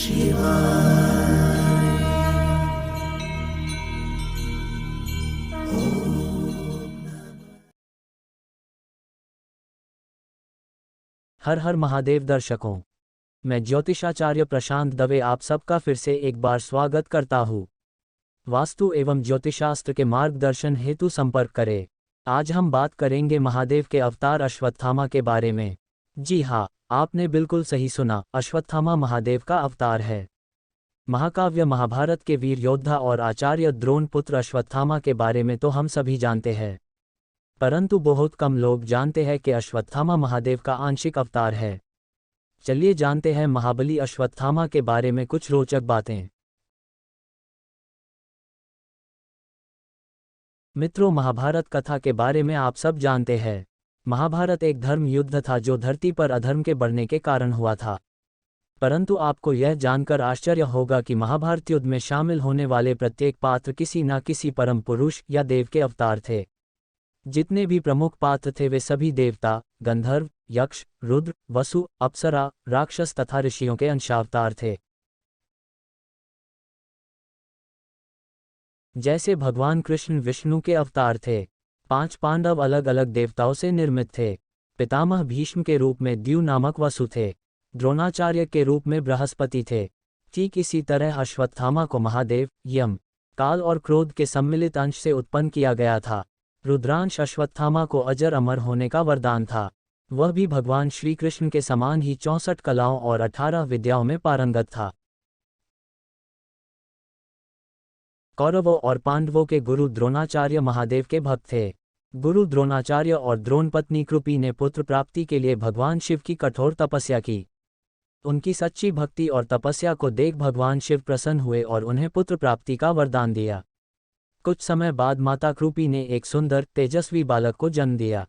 हर हर महादेव दर्शकों, मैं ज्योतिषाचार्य प्रशांत दवे आप सबका फिर से एक बार स्वागत करता हूँ। वास्तु एवं ज्योतिषास्त्र के मार्गदर्शन हेतु संपर्क करें। आज हम बात करेंगे महादेव के अवतार अश्वत्थामा के बारे में। जी हाँ, आपने बिल्कुल सही सुना, अश्वत्थामा महादेव का अवतार है। महाकाव्य महाभारत के वीर योद्धा और आचार्य द्रोण पुत्र अश्वत्थामा के बारे में तो हम सभी जानते हैं, परंतु बहुत कम लोग जानते हैं कि अश्वत्थामा महादेव का आंशिक अवतार है। चलिए जानते हैं महाबली अश्वत्थामा के बारे में कुछ रोचक बातें। मित्रों, महाभारत कथा के बारे में आप सब जानते हैं। महाभारत एक धर्म युद्ध था जो धरती पर अधर्म के बढ़ने के कारण हुआ था। परंतु आपको यह जानकर आश्चर्य होगा कि महाभारत युद्ध में शामिल होने वाले प्रत्येक पात्र किसी न किसी परम पुरुष या देव के अवतार थे। जितने भी प्रमुख पात्र थे वे सभी देवता, गंधर्व, यक्ष, रुद्र, वसु, अप्सरा, राक्षस तथा ऋषियों के अंशावतार थे। जैसे भगवान कृष्ण विष्णु के अवतार थे। 5 पांडव अलग अलग देवताओं से निर्मित थे। पितामह भीष्म के रूप में द्यू नामक वसु थे। द्रोणाचार्य के रूप में बृहस्पति थे। ठीक इसी तरह अश्वत्थामा को महादेव, यम, काल और क्रोध के सम्मिलित अंश से उत्पन्न किया गया था। रुद्रांश अश्वत्थामा को अजर अमर होने का वरदान था। वह भी भगवान श्री कृष्ण के समान ही 64 कलाओं और 18 विद्याओं में पारंगत था। कौरवों और पांडवों के गुरु द्रोणाचार्य महादेव के भक्त थे। गुरु द्रोणाचार्य और द्रोण पत्नी कृपी ने पुत्र प्राप्ति के लिए भगवान शिव की कठोर तपस्या की। उनकी सच्ची भक्ति और तपस्या को देख भगवान शिव प्रसन्न हुए और उन्हें पुत्र प्राप्ति का वरदान दिया। कुछ समय बाद माता कृपी ने एक सुंदर तेजस्वी बालक को जन्म दिया,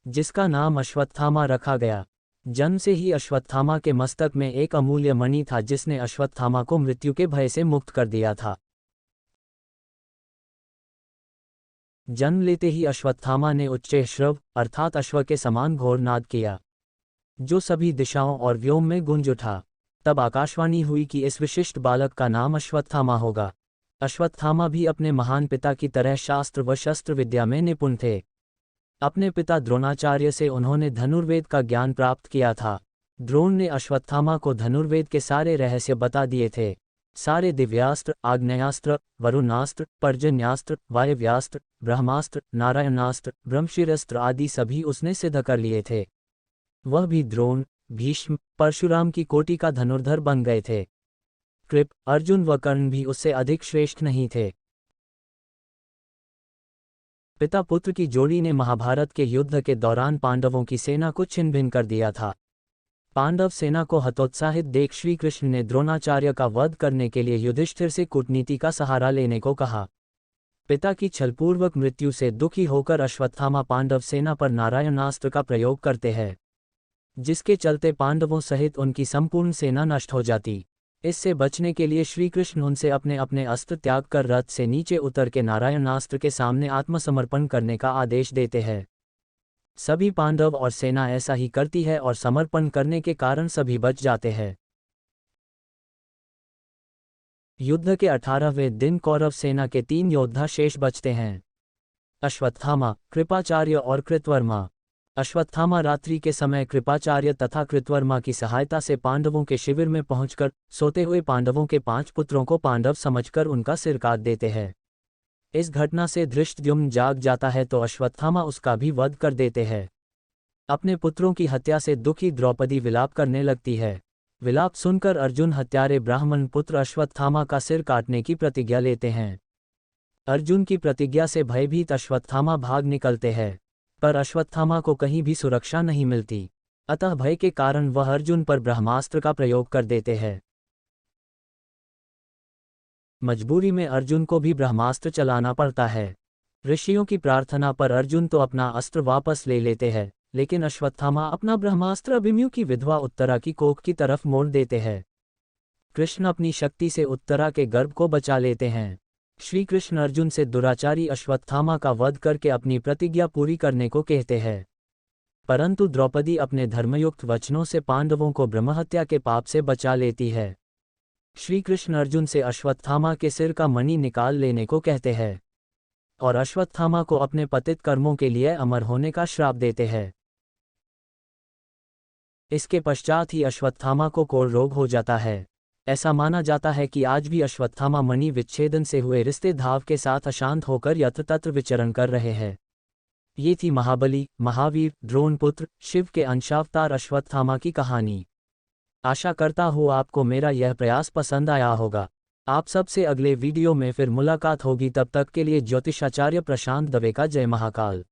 जिसका नाम अश्वत्थामा रखा गया। जन्म से ही अश्वत्थामा के मस्तक में एक अमूल्य मणि था जिसने अश्वत्थामा को मृत्यु के भय से मुक्त कर दिया था। जन्म लेते ही अश्वत्थामा ने उच्च श्रव अर्थात अश्व के समान घोर नाद किया, जो सभी दिशाओं और व्योम में गूंज उठा। तब आकाशवाणी हुई कि इस विशिष्ट बालक का नाम अश्वत्थामा होगा। अश्वत्थामा भी अपने महान पिता की तरह शास्त्र व शस्त्र विद्या में निपुण थे। अपने पिता द्रोणाचार्य से उन्होंने धनुर्वेद का ज्ञान प्राप्त किया था। द्रोण ने अश्वत्थामा को धनुर्वेद के सारे रहस्य बता दिए थे। सारे दिव्यास्त्र, आग्नेयास्त्र, वरुणास्त्र, पर्जन्यास्त्र, वायव्यास्त्र, ब्रह्मास्त्र, नारायणास्त्र, ब्रह्मशिरस्त्र आदि सभी उसने सिद्ध कर लिए थे। वह भी द्रोण, भीष्म, परशुराम की कोटि का धनुर्धर बन गए थे। कृप, अर्जुन व कर्ण भी उससे अधिक श्रेष्ठ नहीं थे। पिता पुत्र की जोड़ी ने महाभारत के युद्ध के दौरान पांडवों की सेना को छिन्न भिन्न कर दिया था। पांडव सेना को हतोत्साहित देख श्री कृष्ण ने द्रोणाचार्य का वध करने के लिए युधिष्ठिर से कूटनीति का सहारा लेने को कहा। पिता की छलपूर्वक मृत्यु से दुखी होकर अश्वत्थामा पांडव सेना पर नारायणास्त्र का प्रयोग करते हैं, जिसके चलते पांडवों सहित उनकी संपूर्ण सेना नष्ट हो जाती। इससे बचने के लिए श्री कृष्ण उनसे अपने अपने अस्त्र त्याग कर रथ से नीचे उतर के नारायणास्त्र के सामने आत्मसमर्पण करने का आदेश देते हैं। सभी पांडव और सेना ऐसा ही करती है और समर्पण करने के कारण सभी बच जाते हैं। युद्ध के 18वें दिन कौरव सेना के 3 योद्धा शेष बचते हैं, अश्वत्थामा, कृपाचार्य और कृतवर्मा। अश्वत्थामा रात्रि के समय कृपाचार्य तथा कृतवर्मा की सहायता से पांडवों के शिविर में पहुंचकर सोते हुए पांडवों के 5 पुत्रों को पांडव समझकर उनका सिर काट देते हैं। इस घटना से धृष्टद्युम्न जाग जाता है तो अश्वत्थामा उसका भी वध कर देते हैं। अपने पुत्रों की हत्या से दुखी द्रौपदी विलाप करने लगती है। विलाप सुनकर अर्जुन हत्यारे ब्राह्मण पुत्र अश्वत्थामा का सिर काटने की प्रतिज्ञा लेते हैं। अर्जुन की प्रतिज्ञा से भयभीत अश्वत्थामा भाग निकलते हैं, पर अश्वत्थामा को कहीं भी सुरक्षा नहीं मिलती। अतः भय के कारण वह अर्जुन पर ब्रह्मास्त्र का प्रयोग कर देते हैं। मजबूरी में अर्जुन को भी ब्रह्मास्त्र चलाना पड़ता है। ऋषियों की प्रार्थना पर अर्जुन तो अपना अस्त्र वापस ले लेते हैं, लेकिन अश्वत्थामा अपना ब्रह्मास्त्र अभिमन्यु की विधवा उत्तरा की कोख की तरफ मोड़ देते हैं। कृष्ण अपनी शक्ति से उत्तरा के गर्भ को बचा लेते हैं। श्री कृष्ण अर्जुन से दुराचारी अश्वत्थामा का वध करके अपनी प्रतिज्ञा पूरी करने को कहते हैं, परंतु द्रौपदी अपने धर्मयुक्त वचनों से पांडवों को ब्रह्महत्या के पाप से बचा लेती है। श्री कृष्ण अर्जुन से अश्वत्थामा के सिर का मणि निकाल लेने को कहते हैं और अश्वत्थामा को अपने पतित कर्मों के लिए अमर होने का श्राप देते हैं। इसके पश्चात ही अश्वत्थामा को कोढ़ रोग हो जाता है। ऐसा माना जाता है कि आज भी अश्वत्थामा मणि विच्छेदन से हुए रिश्ते धाव के साथ अशांत होकर यत्र तत्र विचरण कर रहे हैं। ये थी महाबली, महावीर, द्रोणपुत्र, शिव के अंशावतार अश्वत्थामा की कहानी। आशा करता हूँ आपको मेरा यह प्रयास पसंद आया होगा। आप सबसे अगले वीडियो में फिर मुलाकात होगी। तब तक के लिए ज्योतिषाचार्य प्रशांत दवे का जय महाकाल।